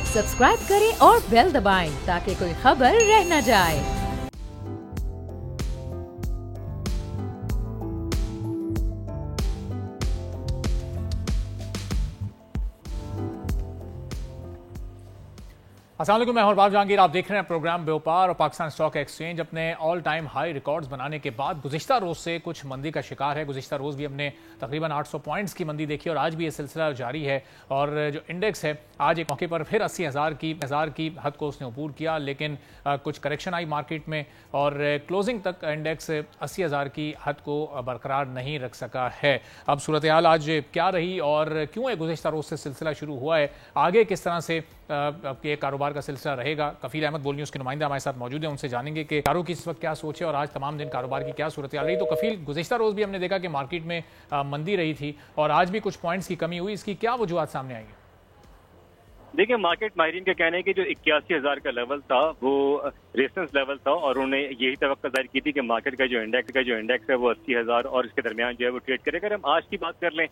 Subscribe करें और bell दबाएं ताकि कोई खबर रह न जाए। अस्सलाम वालेकुम, मैं हूं जहांगीर। आप देख रहे हैं प्रोग्राम व्यापार और पाकिस्तान स्टॉक एक्सचेंज अपने ऑल टाइम हाई रिकॉर्ड्स बनाने के बाद गुज़िश्ता रोज़ से कुछ मंदी का शिकार है। गुज़िश्ता रोज़ भी हमने तकरीबन 800 पॉइंट्स की मंदी देखी और आज भी ये सिलसिला जारी है। और जो इंडेक्स है आज एक मौके पर फिर 80,000 की हद को उसने अबूर किया, लेकिन कुछ करेक्शन आई मार्केट में और क्लोजिंग तक इंडेक्स 80,000 की हद को बरकरार नहीं रख सका है। अब सूरत हाल आज क्या रही और क्यों गुज़िश्ता रोज़ से सिलसिला शुरू हुआ है, आगे किस तरह से आपके कारोबार का सिलसिला रहेगा। कफील अहमद बोल न्यूज़ के नुमाइंदा हमारे साथ मौजूद हैं, उनसे जानेंगे कि कारों की इस वक्त क्या सोच है और आज तमाम दिन कारोबार की क्या सूरत रही। तो कफील, गुज़िश्ता रोज़ भी हमने देखा कि मार्केट में मंदी रही थी और आज भी कुछ पॉइंट्स की कमी हुई, इसकी क्या वजूहत सामने आई है? देखिए, मार्केट माहिरीन का कहना है कि जो 81,000 का लेवल था वो रेफरेंस लेवल था और उन्होंने यही तवक्को जाहिर की थी कि मार्केट का जो इंडेक्स है वो 80,000 और इसके दरमियान जो है वो ट्रेड करेगा। अगर हम आज की बात कर लें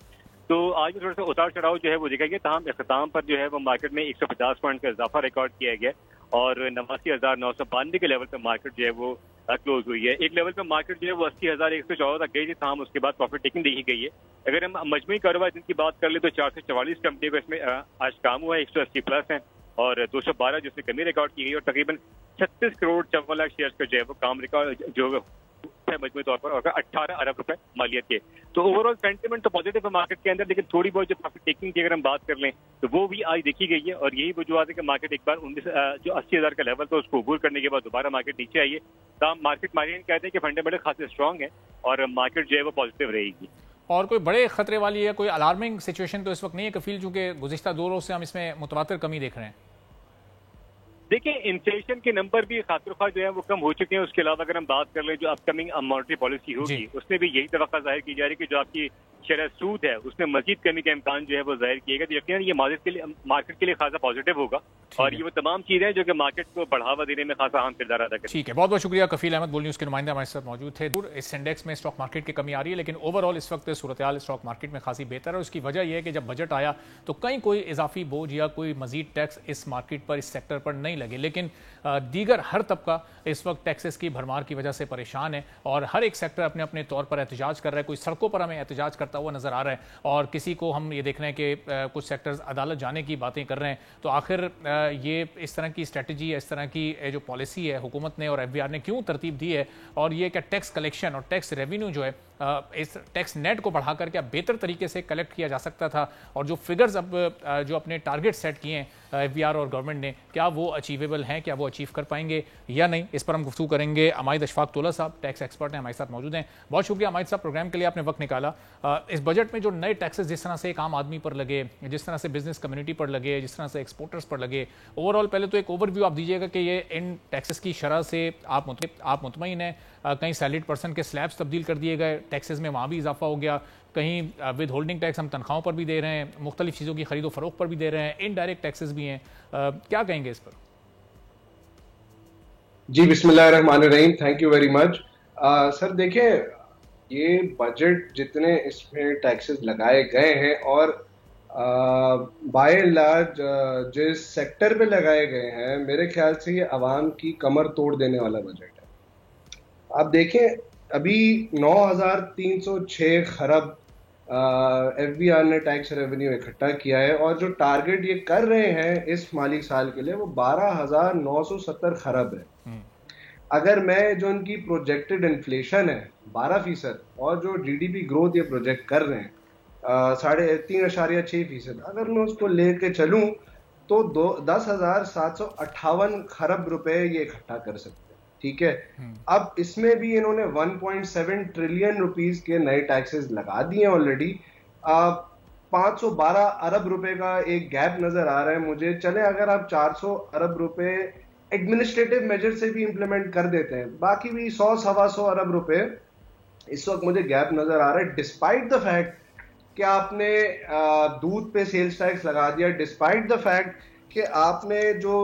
तो आज थोड़ा सा उतार चढ़ाव जो है वो देखा गया। तमाम इख्तिताम पर जो है वो मार्केट में 150 पॉइंट का इजाफा रिकॉर्ड किया गया और 89,992 के लेवल पर मार्केट जो है वो क्लोज हुई है। एक लेवल पर मार्केट जो है वो 80,114 तक गई थी, तमाम उसके बाद प्रॉफिट टेकिंग देखी गई है। अगर हम मजमूई कारोबार जिनकी बात कर ले तो 444 कंपनी को इसमें आज काम हुआ है, 180 प्लस है और 212 जिसमें कमी रिकॉर्ड की गई और तकरीबन 36 करोड़ 54 लाख शेयर का जो है वो काम रिकॉर्ड जो है मजमूई तौर पर और 18 अरब रुपए मालियत के। तो ओवरऑल सेंटिमेंट तो पॉजिटिव है मार्केट के अंदर, लेकिन थोड़ी बहुत जो प्रॉफिट टेकिंग की अगर हम बात कर लें तो वो भी आज देखी गई है और यही वजूहत है कि मार्केट एक बार 80,000 का लेवल तो उसको अबूर करने के बाद दोबारा मार्केट नीचे आई है। तमाम मार्केट माहिरीन कहते हैं कि फंडामेंटल खासे स्ट्रॉन्ग है और मार्केट जो है वो पॉजिटिव रहेगी। और कोई बड़े खतरे वाली है, कोई अलार्मिंग सिचुएशन तो इस वक्त नहीं है कफील, चूंकि गुज़िश्ता 2 रोज से हम इसमें मुतवातिर कमी देख रहे हैं? देखिए, इन्फ्लेशन के नंबर भी खातिर जो है वो कम हो चुके हैं। उसके अलावा अगर हम बात कर लें जो अपकमिंग मॉनेटरी पॉलिसी होगी उसमें भी यही तवक्को जाहिर की जा रही है कि जो आपकी शरह सूद है उसमें मजीद कमी का इम्कान जो है वो जाहिर किएगा। तो यकीनन ये मार्केट के लिए खासा पॉजिटिव होगा और ये वो तमाम चीजें जो कि मार्केट को बढ़ावा देने में खासा अहम किरदार अदा करें। ठीक है, बहुत बहुत शुक्रिया। कफील अहमद बोल न्यूज़ के नुमाइंदा हमारे साथ मौजूद थे। इस इंडेक्स में स्टॉक मार्केट की कमी आ रही है, लेकिन ओवरऑल इस वक्त सूरत हाल स्टॉक मार्केट में खासी बेहतर है। उसकी वजह यह है कि जब बजट आया तो कहीं कोई इजाफी बोझ या कोई मजीद टैक्स इस मार्केट पर, इस सेक्टर पर नहीं लगे, लेकिन दीगर हर तबका इस वक्त टैक्सेस की भरमार की वजह से परेशान है और हर एक सेक्टर अपने अपने तौर पर एहतजाज कर रहा है। कोई सड़कों पर हमें एहतजाज करता हुआ नजर आ रहा है और किसी को हम ये देख रहे हैं कि कुछ सेक्टर्स अदालत जाने की बातें कर रहे हैं। तो आखिर ये इस तरह की स्ट्रेटजी है, इस तरह की जो पॉलिसी है हुकूमत ने और FBR ने क्यों तरतीब दी है और ये क्या टैक्स कलेक्शन और टैक्स रेवेन्यू जो है इस टैक्स नेट को बढ़ाकर क्या बेहतर तरीके से कलेक्ट किया जा सकता था और जो फिगर्स अब जो अपने टारगेट सेट किए हैं FBR और गवर्नमेंट ने, क्या वो अचीवेबल हैं, क्या वो अचीव कर पाएंगे या नहीं, इस पर हम गुफ्तगू करेंगे। अमायद अशफाक तोला साहब टैक्स एक्सपर्ट हैं, हमारे साथ मौजूद हैं। बहुत शुक्रिया अमायद साहब, प्रोग्राम के लिए आपने वक्त निकाला। इस बजट में जो नए टैक्सेस जिस तरह से एक आम आदमी पर लगे, जिस तरह से बिजनेस कम्युनिटी पर लगे, जिस तरह से एक्सपोर्टर्स पर लगे, ओवरऑल पहले तो एक ओवरव्यू आप दीजिएगा कि ये इन टैक्सेस की शरह से आप मुतमईन हैं? कहीं सैलरीड पर्सन के स्लैब्स तब्दील कर दिए गए, टैक्सेस में वहाँ भी इजाफा हो गया, कहीं विद होल्डिंग टैक्स हम तनख्वाहों पर भी दे रहे हैं, मुख्तलिफ चीज़ों की खरीदो फरोख्त पर भी दे रहे हैं, इनडायरेक्ट टैक्सेस भी हैं, क्या कहेंगे इस पर? जी बिस्मिल्लाहिर्रहमानिर्रहीम, thank you very much. Sir देखिए, ये बजट जितने इसमें टैक्सेस लगाए गए हैं और बाय एंड लार्ज जिस सेक्टर पे लगाए गए हैं, मेरे ख्याल से ये आवाम की कमर तोड़ देने वाला बजट है। आप देखें, अभी 9,306 खरब FBR ने टैक्स रेवेन्यू इकट्ठा किया है और जो टारगेट ये कर रहे हैं इस माली साल के लिए वो 12,970 खरब है। अगर मैं जो इनकी प्रोजेक्टेड इन्फ्लेशन है 12% और जो GDP ग्रोथ ये प्रोजेक्ट कर रहे हैं 3.6%, अगर मैं उसको लेके चलूं तो 10,758 खरब रुपए ये इकट्ठा कर सकते हैं। ठीक है, अब इसमें भी इन्होंने 1.7 ट्रिलियन रुपीस के नए टैक्सेस लगा दिए ऑलरेडी। 512 अरब रुपए का एक गैप नजर आ रहा है मुझे। चले अगर आप 400 अरब रुपए एडमिनिस्ट्रेटिव मेजर से भी इंप्लीमेंट कर देते हैं, बाकी भी 100-125 अरब रुपए इस वक्त मुझे गैप नजर आ रहा है, डिस्पाइट द फैक्ट कि आपने दूध पे सेल्स टैक्स लगा दिया, डिस्पाइट द फैक्ट कि आपने जो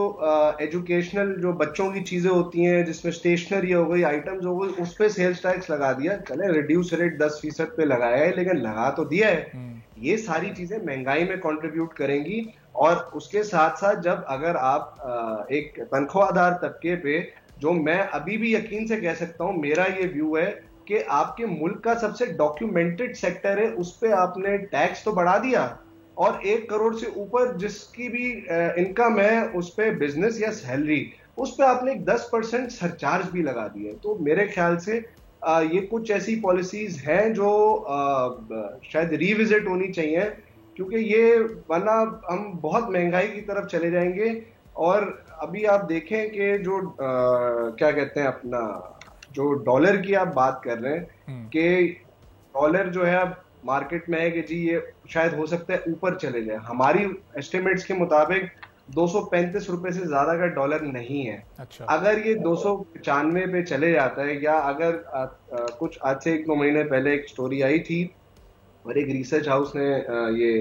एजुकेशनल जो बच्चों की चीजें होती हैं जिसमें स्टेशनरी हो गई, आइटम्स हो गई, उस पे सेल्स टैक्स लगा दिया। चले रिड्यूस रेट 10% पे लगाया है, लेकिन लगा तो दिया है। ये सारी चीजें महंगाई में कंट्रीब्यूट करेंगी और उसके साथ साथ जब अगर आप एक तनख्वाहदार तबके पे, जो मैं अभी भी यकीन से कह सकता हूं, मेरा ये व्यू है कि आपके मुल्क का सबसे डॉक्यूमेंटेड सेक्टर है, उस पे आपने टैक्स तो बढ़ा दिया, और 1 करोड़ से ऊपर जिसकी भी इनकम है उस पे बिजनेस या सैलरी, उस पे आपने एक 10% सरचार्ज भी लगा दिए। तो मेरे ख्याल से ये कुछ ऐसी पॉलिसीज हैं जो शायद रिविजिट होनी चाहिए, क्योंकि ये वरना हम बहुत महंगाई की तरफ चले जाएंगे। और अभी आप देखें कि जो क्या कहते हैं अपना, जो डॉलर की आप बात कर रहे हैं कि डॉलर जो है अब मार्केट में है कि जी ये शायद हो सकता है ऊपर चले जाए। हमारी एस्टिमेट्स के मुताबिक 235 रुपए से ज्यादा का डॉलर नहीं है। अच्छा। अगर ये 295 पे चले जाता है, या अगर कुछ आज से 1-2 महीने पहले एक स्टोरी आई थी और एक रिसर्च हाउस ने ये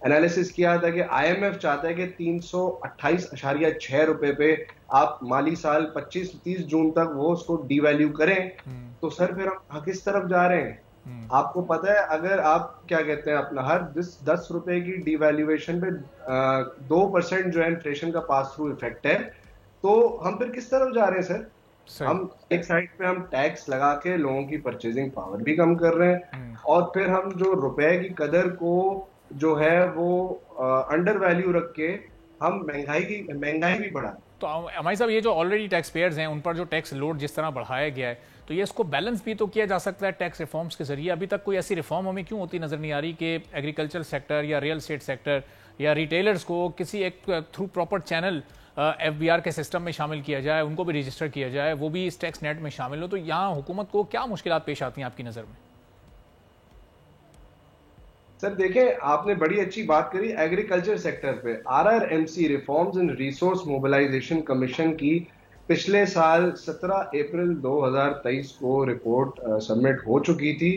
एनालिसिस किया था कि IMF चाहता है कि 328.6 रुपए पे आप माली साल 25-30 जून तक वो उसको डीवैल्यू करें। तो सर फिर हम किस तरफ जा रहे हैं? आपको पता है, अगर आप क्या कहते हैं अपना हर 10 रुपए की डिवैल्यूएशन पे 2% जो है इन्फ्लेशन का पास थ्रू इफेक्ट है, तो हम फिर किस तरफ जा रहे हैं सर? हम एक साइड पे हम टैक्स लगा के लोगों की परचेजिंग पावर भी कम कर रहे हैं, और फिर हम जो रुपए की कदर को जो है वो अंडर वैल्यू रख के हम महंगाई भी बढ़ा। तो अमाई साहब, ये जो ऑलरेडी टैक्स पेयर्स हैं उन पर जो टैक्स लोड जिस तरह बढ़ाया गया है, तो ये इसको बैलेंस भी तो किया जा सकता है टैक्स रिफॉर्म्स के जरिए। अभी तक कोई ऐसी रिफॉर्म हमें क्यों होती नजर नहीं आ रही कि एग्रीकल्चर सेक्टर या रियल एस्टेट सेक्टर या रिटेलर्स को किसी एक थ्रू प्रॉपर चैनल FBR के सिस्टम में शामिल किया जाए, उनको भी रजिस्टर किया जाए, वो भी इस टैक्स नेट में शामिल हो। तो यहाँ हुकूमत को क्या मुश्किलात पेश आती हैं आपकी नज़र में? सर देखें, आपने बड़ी अच्छी बात करी एग्रीकल्चर सेक्टर पे। RRMC reforms and resource mobilisation commission की पिछले साल 17 अप्रैल 2023 को रिपोर्ट सबमिट हो चुकी थी।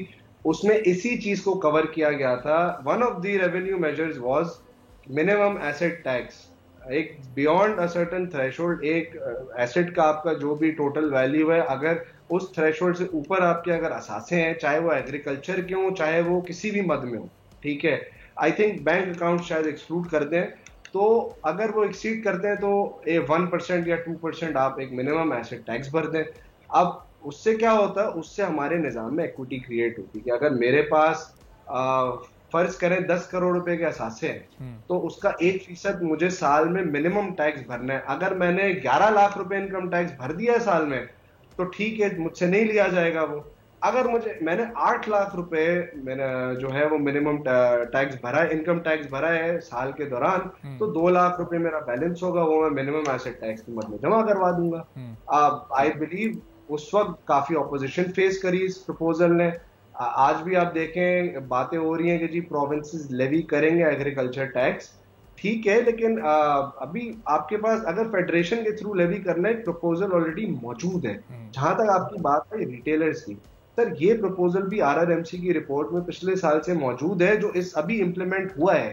उसमें इसी चीज को कवर किया गया था। One of the revenue measures was minimum asset tax. एक बियॉन्ड अ सर्टेन थ्रेशोल्ड, एक एसेट का आपका जो भी टोटल वैल्यू है, अगर उस थ्रेशोल्ड से ऊपर आपके अगर असासे हैं, चाहे वो एग्रीकल्चर के हों चाहे वो किसी भी मद में हो, ठीक है, आई थिंक बैंक अकाउंट शायद एक्सक्लूड कर दें, तो अगर वो एक्सीड करते हैं तो 1% या 2% आप एक मिनिमम एसेट टैक्स भर दें। अब उससे क्या होता है, उससे हमारे निजाम में इक्विटी क्रिएट होती है कि अगर मेरे पास फर्ज करें 10 करोड़ रुपए के असासे हैं, तो उसका 1% मुझे साल में मिनिमम टैक्स भरना है। अगर मैंने 11 लाख रुपए इनकम टैक्स भर दिया है साल में, तो ठीक है, मुझसे नहीं लिया जाएगा वो। अगर मैंने 8 लाख रुपए मैंने जो है वो मिनिमम टैक्स भरा है, इनकम टैक्स भरा है साल के दौरान, तो 2 लाख रुपए मेरा बैलेंस होगा, वो मैं मिनिमम एसेट टैक्स की मद में जमा करवा दूंगा। आई बिलीव उस वक्त काफी ऑपोजिशन फेस करी इस प्रपोजल ने। आज भी आप देखें बातें हो रही हैं कि जी प्रोविंसेस लेवी करेंगे एग्रीकल्चर टैक्स, ठीक है, लेकिन अभी आपके पास अगर फेडरेशन के थ्रू लेवी करना है, प्रपोजल ऑलरेडी मौजूद है। जहां तक आपकी बात है रिटेलर्स की, सर ये प्रपोजल भी RRMC की रिपोर्ट में पिछले साल से मौजूद है, जो इस अभी इंप्लीमेंट हुआ है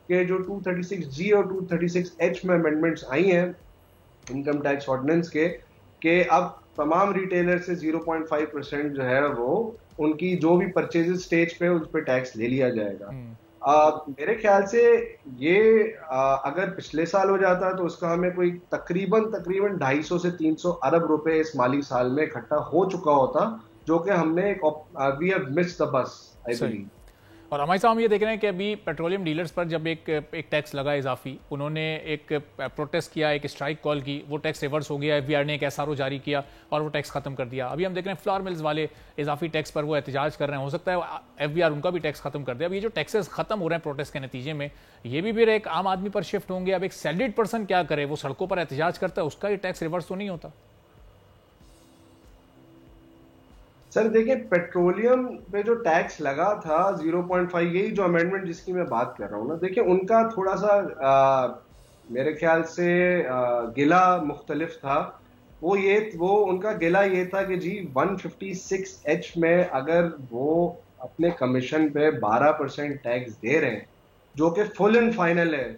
कि जो 236G और 236H में अमेंडमेंट्स आई हैं इनकम टैक्स ऑर्डिनेंस के अब तमाम रिटेलर से 0.5% जो है वो उनकी जो भी परचेजेस स्टेज पे उस पर टैक्स ले लिया जाएगा। मेरे ख्याल से ये अगर पिछले साल हो जाता तो उसका हमें कोई तकरीबन 250 से 300 अरब रुपए इस माली साल में इकट्ठा हो चुका होता, जो कि हमने we have missed the bus, I believe. और हमारे साहब हम ये देख रहे हैं कि अभी पेट्रोलियम डीलर्स पर जब एक टैक्स लगा इजाफी, उन्होंने एक प्रोटेस्ट किया, एक स्ट्राइक कॉल की, वो टैक्स रिवर्स हो गया, FBR ने एक SRO जारी किया और वो टैक्स खत्म कर दिया। अभी हम देख रहे हैं फ्लावर मिल्स वाले इजाफी टैक्स पर वो एहतजाज कर रहे हैं, हो सकता है FBR उनका भी टैक्स खत्म कर दे। अब ये जो टैक्सेस खत्म हो रहे हैं प्रोटेस्ट के नतीजे में, ये भी फिर एक आम आदमी पर शिफ्ट होंगे। अब एक सैलरीड पर्सन क्या करे, वो सड़कों पर एहतजाज करता है, उसका ये टैक्स रिवर्स तो नहीं होता? सर देखिए, पेट्रोलियम पे जो टैक्स लगा था 0.5, यही जो अमेंडमेंट जिसकी मैं बात कर रहा हूँ ना, देखिए उनका थोड़ा सा मेरे ख्याल से गिला मुख्तलिफ था। वो उनका गिला ये था कि जी 156H में अगर वो अपने कमीशन पे 12% टैक्स दे रहे हैं, जो कि फुल एंड फाइनल है,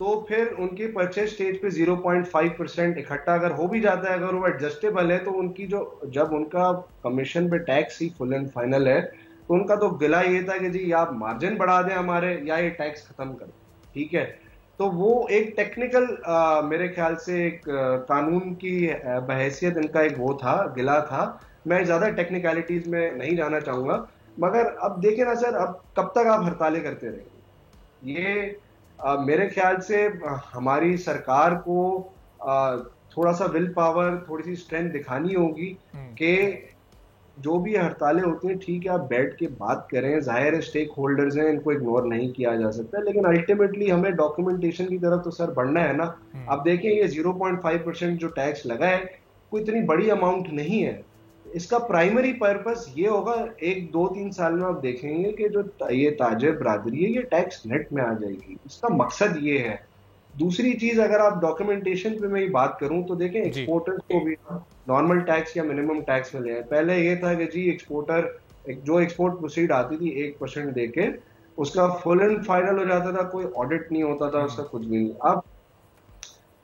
तो फिर उनकी परचेज स्टेज पे 0.5% इकट्ठा अगर हो भी जाता है, अगर वो एडजस्टेबल है, तो उनकी जब उनका कमीशन पे tax he full and final है, तो उनका तो गिला ये था कि जी या आप मार्जिन बढ़ा दें हमारे, या ये टैक्स खत्म कर दें, ठीक है। तो वो एक टेक्निकल मेरे ख्याल से एक कानून की बहैसियत इनका एक वो था, गिला था। मैं ज्यादा टेक्निकलिटीज में नहीं जाना चाहूंगा, मगर अब देखिए ना सर, अब कब तक आप हड़तालें करते रहेंगे? ये मेरे ख्याल से हमारी सरकार को थोड़ा सा विल पावर, थोड़ी सी स्ट्रेंथ दिखानी होगी कि जो भी हड़तालें होती हैं, ठीक है, आप बैठ के बात करें, जाहिर है स्टेक होल्डर्स हैं, इनको इग्नोर नहीं किया जा सकता, लेकिन अल्टीमेटली हमें डॉक्यूमेंटेशन की तरफ तो सर बढ़ना है ना। अब देखें, ये 0.5% जो टैक्स लगा है, कोई इतनी बड़ी अमाउंट नहीं है। इसका प्राइमरी पर्पस ये होगा, 1-2-3 साल में आप देखेंगे कि जो ये ताजिर बरादरी है, ये टैक्स नेट में आ जाएगी। इसका मकसद ये है। दूसरी चीज, अगर आप डॉक्यूमेंटेशन पे मैं बात करूं तो देखें, एक्सपोर्टर्स को भी नॉर्मल टैक्स या मिनिमम टैक्स में ले आए। पहले ये था कि जी एक्सपोर्टर जो एक्सपोर्ट प्रोसीड आती थी 1% देके उसका फुल एंड फाइनल हो जाता था, कोई ऑडिट नहीं होता था, उसका कुछ भी नहीं। अब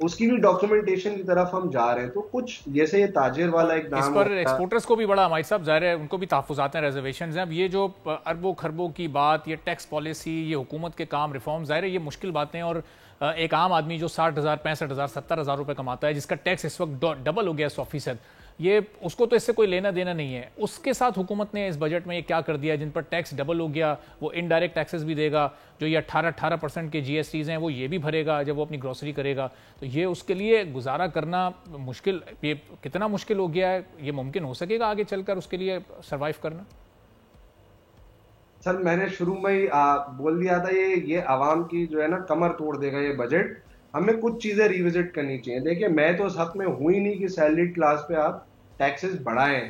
उसकी भी डॉक्यूमेंटेशन की तरफ हम जा रहे हैं, तो कुछ जैसे ये ताजिर वाला एक नाम, इस पर एक्सपोर्टर्स को भी बड़ा हमारे साहब जाहिर है उनको भी तहफ़्फ़ुज़ात हैं, रिजर्वेशंस हैं। अब ये जो अरबों खरबों की बात, ये टैक्स पॉलिसी, ये हुकूमत के काम, रिफॉर्म, जाहिर है ये मुश्किल बातें। और एक आम आदमी जो 60,000, 65,000, 70,000 रुपये कमाता है, जिसका टैक्स इस वक्त डबल हो गया 100%, ये उसको तो इससे कोई लेना देना नहीं है। उसके साथ हुकूमत ने इस बजट में ये क्या कर दिया, जिन पर टैक्स डबल हो गया, वो इनडायरेक्ट टैक्सेस भी देगा, जो ये 18% के GSTs हैं वो ये भी भरेगा जब वो अपनी ग्रोसरी करेगा। तो ये उसके लिए गुजारा करना मुश्किल, ये कितना मुश्किल हो गया है, ये मुमकिन हो सकेगा आगे चलकर उसके लिए सर्वाइव करना? सर मैंने शुरू में ही बोल दिया था, ये आवाम की जो है ना कमर तोड़ देगा ये बजट। हमें कुछ चीजें रिविजिट करनी चाहिए। देखिए, मैं तो इस हक में हुई ही नहीं कि सैलरीड क्लास पे आप टैक्सेस बढ़ाएं।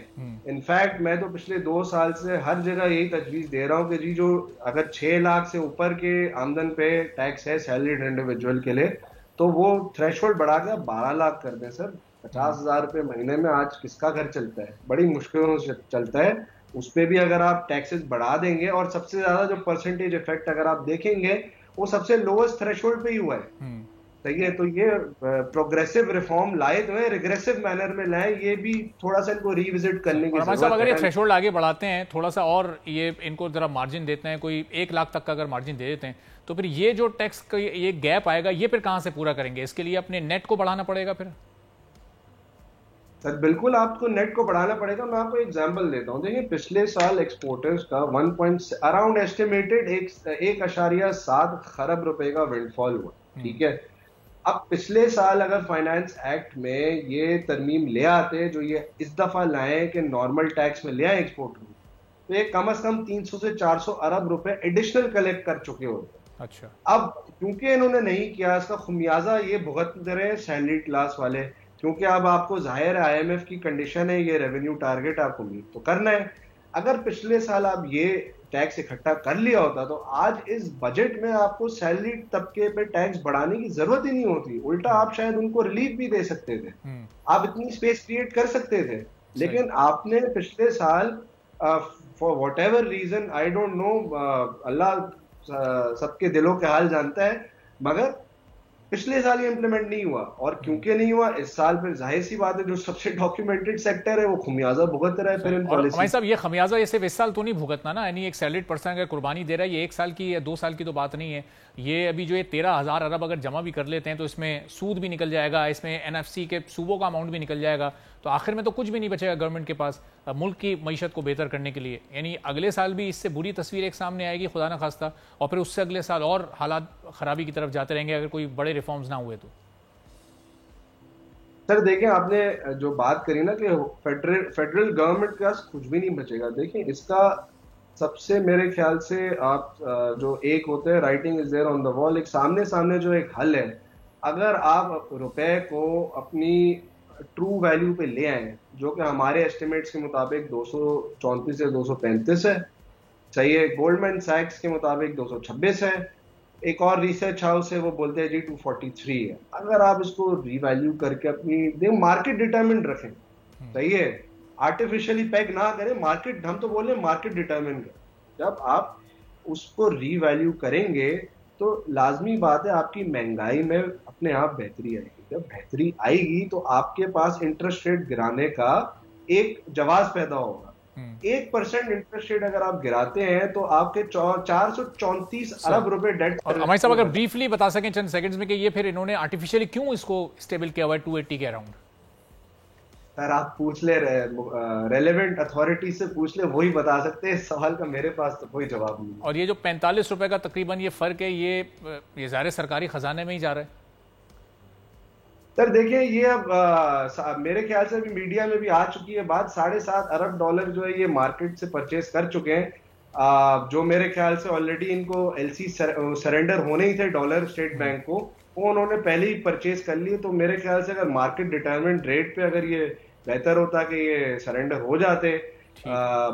इनफैक्ट मैं तो पिछले 2 साल से हर जगह यही तजवीज दे रहा हूं कि जी, जो अगर 6 लाख से ऊपर के आमदन पे टैक्स है सैलरीड इंडिविजुअल के लिए, तो वो थ्रेशोल्ड बढ़ा के 12 लाख कर दें सर। 50,000 रुपये महीने में आज किसका घर चलता है? बड़ी मुश्किलों से चलता है। उस पर भी अगर आप टैक्सेस बढ़ा देंगे, और सबसे ज्यादा जो परसेंटेज इफेक्ट अगर आप देखेंगे वो सबसे लोएस्ट थ्रेशोल्ड पे ही हुआ है। सही है, तो ये प्रोग्रेसिव रिफॉर्म लाए तो है, रिग्रेसिव मैनर में लाए, ये भी थोड़ा सा इनको रिविजिट करने की जरूरत है। अगर ये थ्रेशोल्ड आगे बढ़ाते हैं थोड़ा सा, और ये इनको जरा मार्जिन देते हैं, कोई 1 लाख तक का अगर मार्जिन दे देते हैं, तो फिर ये जो टैक्स का ये गैप आएगा, ये फिर कहां से पूरा करेंगे? इसके लिए अपने नेट को बढ़ाना पड़ेगा फिर? सर बिल्कुल आपको नेट को बढ़ाना पड़ेगा। मैं आपको एग्जांपल देता हूं। देखिए, पिछले साल एक्सपोर्टर्स का अराउंड एस्टिमेटेड 1.7 खरब रुपए का विंडफॉल हुआ। ठीक है, अब पिछले साल अगर फाइनेंस एक्ट में ये तरमीम ले आते जो ये इस दफा लाए कि नॉर्मल टैक्स में ले आए एक्सपोर्टर, तो ये कम से कम 300 से 400 अरब रुपए एडिशनल कलेक्ट कर चुके होते। अच्छा, अब क्योंकि इन्होंने नहीं किया, इसका खुमियाजा ये भुगत रहे सैलरी क्लास वाले। क्योंकि अब आपको जाहिर है IMF की कंडीशन है, ये रेवेन्यू टारगेट आपको मीट तो करना है। अगर पिछले साल आप ये टैक्स इकट्ठा कर लिया होता तो आज इस बजट में आपको सैलरी तबके पे टैक्स बढ़ाने की जरूरत ही नहीं होती। उल्टा आप शायद उनको रिलीफ भी दे सकते थे, आप इतनी स्पेस क्रिएट कर सकते थे। लेकिन आपने पिछले साल for whatever reason, I don't know, Allah सबके दिलों के हाल जानता है, मगर पिछले साल ये इंप्लीमेंट नहीं हुआ। और क्योंकि नहीं हुआ, इस साल फिर जाहिर सी बात है जो सबसे डॉक्यूमेंटेड सेक्टर है वो खमियाजा भुगत रहा है। फिर हमारे साहब, ये खमियाजा ये सिर्फ इस साल तो नहीं भुगतना ना, यानी एक सैलरीड पर्सन अगर कुर्बानी दे रहा है, ये 1 साल की या 2 साल की तो बात नहीं है। ये अभी जो ये 13,000 अरब अगर जमा भी कर लेते हैं तो इसमें सूद भी निकल जाएगा, इसमें NFC के सूबों का अमाउंट भी निकल जाएगा, तो आखिर में तो कुछ भी नहीं बचेगा गवर्नमेंट के पास मुल्क की मईशत को बेहतर करने के लिए। यानी अगले साल भी इससे बुरी तस्वीर एक सामने आएगी खुदा न खास्ता, और फिर उससे अगले साल और हालात खराबी की तरफ जाते रहेंगे अगर कोई बड़े रिफॉर्म्स ना हुए तो। सर देखिए, आपने जो बात करी ना कि फेडरल गवर्नमेंट के पास कुछ भी नहीं बचेगा, देखिए इसका सबसे मेरे ख्याल से आप जो एक होते हैं writing is there on the wall, एक सामने जो एक हल है, अगर आप रुपए को अपनी ट्रू वैल्यू पे ले आए, जो कि हमारे एस्टिमेट्स के मुताबिक 234 से 235 है, सही है, गोल्डमैन सैक्स के मुताबिक 226 है, एक और रिसर्च हाउस है वो बोलते हैं जी 243 है। अगर आप इसको रीवैल्यू करके अपनी मार्केट डिटरमिन रखें, सही है, आर्टिफिशियली पैग ना करें, मार्केट, हम तो बोले मार्केट डिटरमिन करें। जब आप उसको रीवैल्यू करेंगे तो लाजमी बात है आपकी महंगाई में अपने आप बेहतरी आएगी। जब बेहतरी आएगी तो आपके पास इंटरेस्ट रेट गिराने का एक जवाब पैदा होगा। 1% इंटरेस्ट रेट अगर आप गिराते हैं तो आपके 434 अरब रुपए डेट। और हमारे साहब अगर ब्रीफली बता सकें चंद सेकंड्स में कि ये फिर इन्होंने आर्टिफिशियली क्यों इसको स्टेबल किया हुआ है 280 के अराउंड? सर आप पूछ ले रेलेवेंट अथॉरिटी से पूछ ले, वही बता सकते हैं। इस सवाल का मेरे पास तो कोई जवाब नहीं। और ये जो 45 रुपए का तकरीबन ये फर्क है, ये ज़ाहिर सरकारी खजाने में ही जा रहा है। सर देखिए ये अब मेरे ख्याल से अभी मीडिया में भी आ चुकी है बात, 7.5 अरब डॉलर जो है ये मार्केट से परचेस कर चुके हैं। जो मेरे ख्याल से ऑलरेडी इनको एलसी सरेंडर होने ही थे डॉलर स्टेट बैंक को, वो उन्होंने पहले ही परचेस कर लिए। तो मेरे ख्याल से अगर मार्केट डिटरमिनेंट रेट पे अगर ये बेहतर होता कि ये सरेंडर हो जाते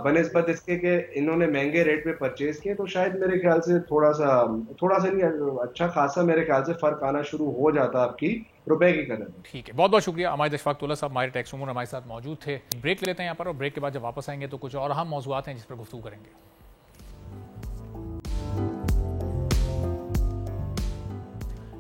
बनिस्बत इसके कि इन्होंने महंगे रेट पे परचेज किए, तो शायद मेरे ख्याल से थोड़ा सा नहीं अच्छा खासा मेरे ख्याल से फर्क आना शुरू हो जाता आपकी रुपए की कदर में। ठीक है, बहुत बहुत शुक्रिया अमायद अशफाक साहब, माहिर टैक्स उमूर हमारे साथ मौजूद थे। ब्रेक लेते हैं यहाँ पर, और ब्रेक के बाद जब वापस आएंगे तो कुछ और अहम मौज़ूआत हैं जिस पर गुफ्तगू करेंगे।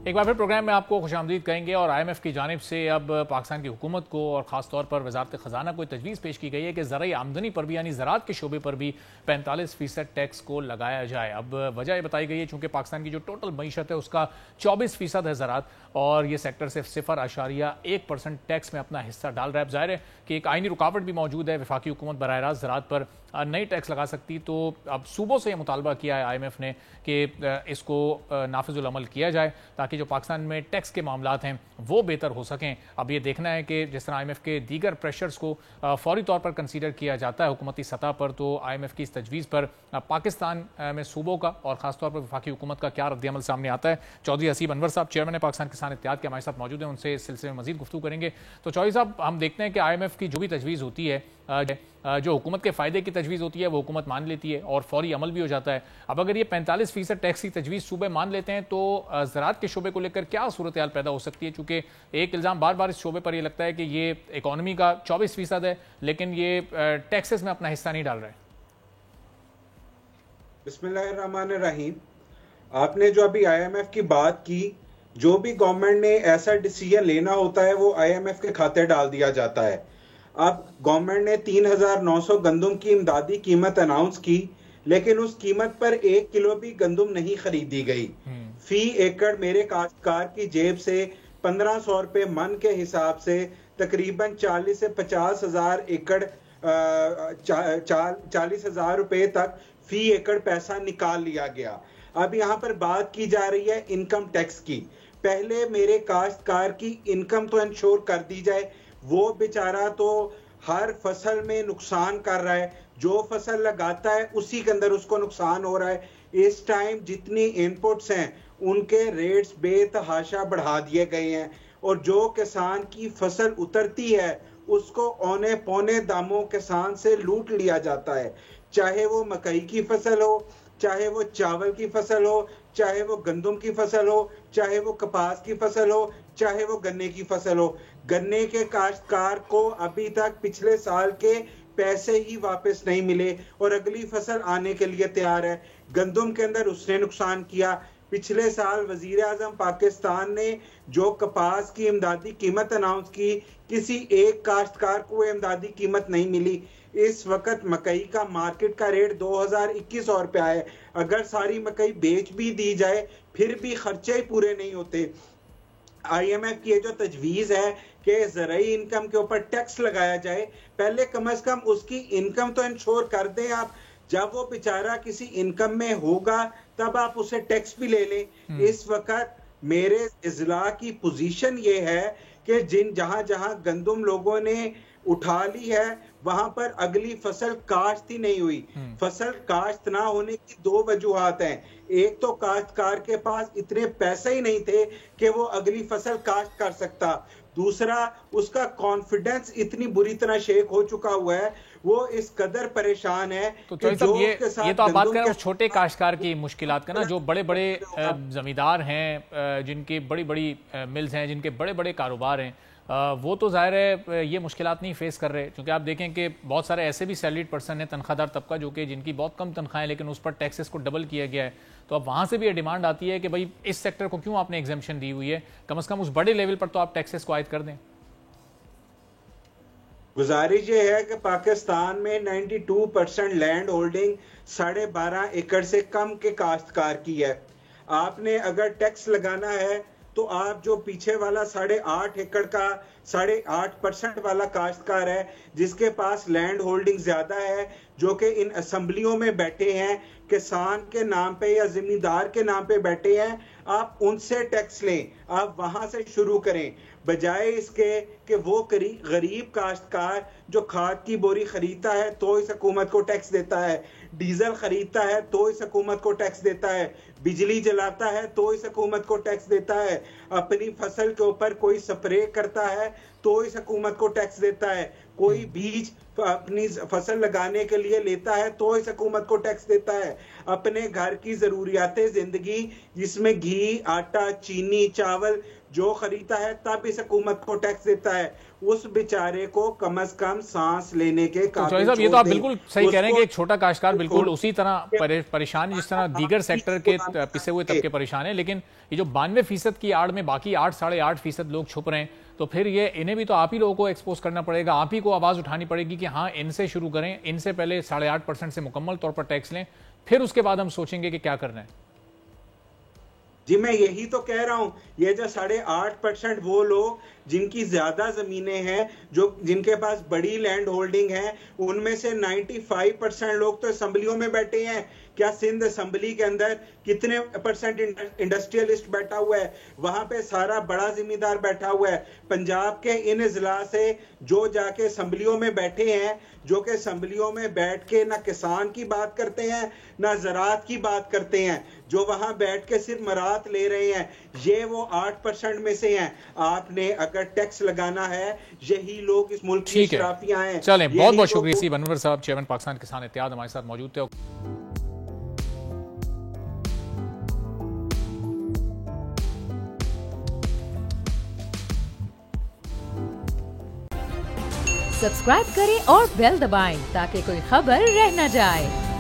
एक बार फिर प्रोग्राम में आपको खुशामदीद कहेंगे। और IMF की जानिब से अब पाकिस्तान की हुकूमत को और ख़ास तौर पर वजारत ख़जाना को तजवीज़ पेश की गई है कि ज़राई आमदनी पर भी यानी ज़राअत के शोबे पर भी 45% टैक्स को लगाया जाए। अब वजह यह बताई गई है चूँकि पाकिस्तान की जो टोटल मईशत है उसका 24% है ज़राअत, और ये सेक्टर सिर्फ 0.1% टैक्स में अपना हिस्सा डाल रहा है। अब ज़ाहिर है कि एक आइनी रुकावट भी मौजूद है। वफाकी हुकूमत बराह रास्त ज़राअत पर नई टैक्स लगा सकती, तो अब सूबों से यह मुतालबा किया है IMF ने कि इसको नाफिजुल अमल किया जाए ताकि जो पाकिस्तान में टैक्स के मामलात हैं वो बेहतर हो सकें। अब ये देखना है कि जिस तरह IMF के दीगर प्रेशर्स को फौरी तौर पर कंसीडर किया जाता है हुकूमती सतह पर, तो IMF की इस तजवीज़ पर पाकिस्तान में सूबों का और ख़ासतौर पर वफाकी हुकूमत का क्या रद्द अमल सामने आता है। चौधरी हसीब अनवर साहब चेयरमैन पाकिस्तान किसान इत्तेहाद के हमारे साथ मौजूद हैं, उनसे इस सिलसिले में मजीद गुफ्तगू करेंगे। तो चौधरी साहब, हम देखते हैं कि IMF की जो भी तजवीज़ होती है, जो हुकूमत के फ़ायदे की तजवीज़ होती है वो हुकूमत मान लेती है और फौरी अमल भी हो जाता है। अब अगर ये 45% टैक्स की तजवीज़ सूबे मान लेते हैं तो ज़राअत के शोबे को लेकर क्या सूरत हाल पैदा हो सकती है? चूँकि एक इल्ज़ाम बार बार इस शोबे पर यह लगता है कि ये इकॉनमी का 24% है लेकिन ये टैक्सेस में अपना हिस्सा नहीं डाल रहा है। बिस्मिल्लाहिर्रहमानिर्रहीम। आपने जो अभी IMF की बात की, जो भी गवर्नमेंट ने ऐसा डिसीजन लेना होता है वो IMF के खाते डाल दिया जाता है। अब गवर्नमेंट ने 3,900 गंदम की इमदादी कीमत अनाउंस की, लेकिन उस कीमत पर 1 किलो भी गंदम नहीं खरीदी गई। फी एकड़ मेरे काश्तकार की जेब से 1,500 रुपए मन के हिसाब से तकरीबन 40 से 50 हजार एकड़ 40,000 रुपए तक फी एकड़ पैसा निकाल लिया गया। अब यहाँ पर बात की जा रही है इनकम टैक्स की। पहले मेरे काश्तकार की इनकम तो इंश्योर कर दी जाए। वो बेचारा तो हर फसल में नुकसान कर रहा है, जो फसल लगाता है उसी के अंदर उसको नुकसान हो रहा है। इस टाइम जितनी इनपुट्स हैं उनके रेट्स बेतहाशा बढ़ा दिए गए हैं, और जो किसान की फसल उतरती है उसको औने पौने दामों किसान से लूट लिया जाता है। चाहे वो मकई की फसल हो, चाहे वो चावल की फसल हो, चाहे वो गंदम की फसल हो, चाहे वो कपास की फसल हो, चाहे वो गन्ने की फसल हो। गन्ने के काश्तकार को अभी तक पिछले साल के पैसे ही वापस नहीं मिले और अगली फसल आने के लिए तैयार है। गंदम के अंदर उसने नुकसान किया। पिछले साल वजीर आजम पाकिस्तान ने जो कपास की इमदादी कीमत अनाउंस की, किसी एक काश्तकार को इमदादी कीमत नहीं मिली। इस वक्त मकई का मार्केट का रेट 2,2100 रुपया है। अगर सारी मकई बेच भी दी जाए फिर भी खर्चे ही पूरे नहीं होते। IMF की ये जो तजवीज है कि ज़राई इनकम के ऊपर टैक्स लगाया जाए, पहले कम से कम उसकी इनकम तो इंश्योर कर दें आप। जब वो बेचारा किसी इनकम में होगा तब आप उसे टैक्स भी ले लें। इस वक्त मेरे इजला की पोजीशन ये है कि जहां गंदम लोगों ने उठा ली है वहां पर अगली फसल काश्त ही नहीं हुई। फसल काश्त ना होने की 2 वजूहात हैं। एक तो काश्तकार के पास इतने पैसे ही नहीं थे कि वो अगली फसल काश्त कर सकता। दूसरा, उसका कॉन्फिडेंस इतनी बुरी तरह शेक हो चुका हुआ है, वो इस कदर परेशान है तो कि जो ये तो आप बात करें उस छोटे काश्तकार की मुश्किलात का ना, जो बड़े बड़े जमींदार हैं, जिनकी बड़ी बड़ी मिल्स हैं, जिनके बड़े बड़े कारोबार हैं, वो तो ज़ाहिर है ये मुश्किलात नहीं फेस कर रहे। क्योंकि आप देखें कि बहुत सारे ऐसे भी सैलरीड पर्सन हैं, तनख्वाहदार तबका, जो कि जिनकी बहुत कम तनख्वाहें लेकिन उस पर टैक्सेस को डबल किया गया है। तो अब वहाँ से भी ये डिमांड आती है कि भाई इस सेक्टर को क्यों आपने एग्जाम्पशन दी हुई है, कम से कम उस बड़े लेवल पर तो आप टैक्सेस को आयद कर दें। गुजारिश ये है कि पाकिस्तान में 92% लैंड होल्डिंग 12.5 एकड़ से कम के काश्तकार की है। आपने अगर टैक्स लगाना है तो आप जो पीछे वाला 8.5 एकड़ का 8.5% वाला काश्तकार है, जिसके पास लैंड होल्डिंग ज्यादा है, जो कि इन असेंबलियों में बैठे हैं, किसान के नाम पे या जिम्मेदार के नाम पे बैठे हैं, आप उनसे टैक्स लें, आप वहां से शुरू करें, बजाय इसके कि वो गरीब काश्तकार जो खाद की बोरी खरीदता है तो इस हुकूमत को टैक्स देता है, डीजल खरीदता है तो इस हुकूमत को टैक्स देता है, बिजली जलाता है तो इस हुकूमत को टैक्स देता है, अपनी फसल के ऊपर कोई स्प्रे करता है तो इस हुकूमत को टैक्स देता है, कोई बीज अपनी फसल लगाने के लिए लेता है तो इस हुकूमत को टैक्स देता है, अपने घर की जरूरियातें जिंदगी जिसमें घी, आटा, चीनी, चावल जो खरीदता है तब इस हुकूमत को टैक्स देता है। उस बेचारे को कम से कम सांस लेने के काबिल साहब, ये तो आप बिल्कुल सही कह रहे हैं कि एक छोटा काश्तकार बिल्कुल उसी तरह परेशान है जिस तरह दीगर सेक्टर के पिसे हुए तबके परेशान है, लेकिन ये जो 92% की आड़ में बाकी 8-8.5% लोग छुप रहे हैं, तो फिर ये इन्हें भी तो आप ही लोगों को एक्सपोज करना पड़ेगा, आप ही को आवाज उठानी पड़ेगी कि हाँ इनसे शुरू करें, इनसे पहले 8.5% से मुकम्मल तौर पर टैक्स लें, फिर उसके बाद हम सोचेंगे कि क्या करना है। जी मैं यही तो कह रहा हूं, ये जो 8.5% वो लोग जिनकी ज्यादा जमीनें हैं, जो जिनके पास बड़ी लैंड होल्डिंग है, उनमें से 95% लोग तो असेंबलियों में बैठे हैं। क्या सिंध असेंबली के अंदर कितने परसेंट इंडस्ट्रियलिस्ट बैठा हुआ है? वहां पे सारा बड़ा जिम्मेदार बैठा हुआ है। पंजाब के इन अजला से जो जाके असेंबलियों में बैठे हैं, जो कि असेंबलियों में बैठ के ना किसान की बात करते हैं ना ज़राअत की बात करते हैं, जो वहां बैठ के सिर्फ मरात ले रहे हैं, ये वो 8% में से हैं। आपने अगर टैक्स लगाना है, यही लोग इस मुल्क की शराफियां हैं। चलें, बहुत बहुत शुक्रिया सी बनवर साहब, चेयरमैन पाकिस्तान किसान इत्तेहाद हमारे साथ मौजूद थे। सब्सक्राइब करें और बेल दबाएं ताकि कोई खबर रह न जाए।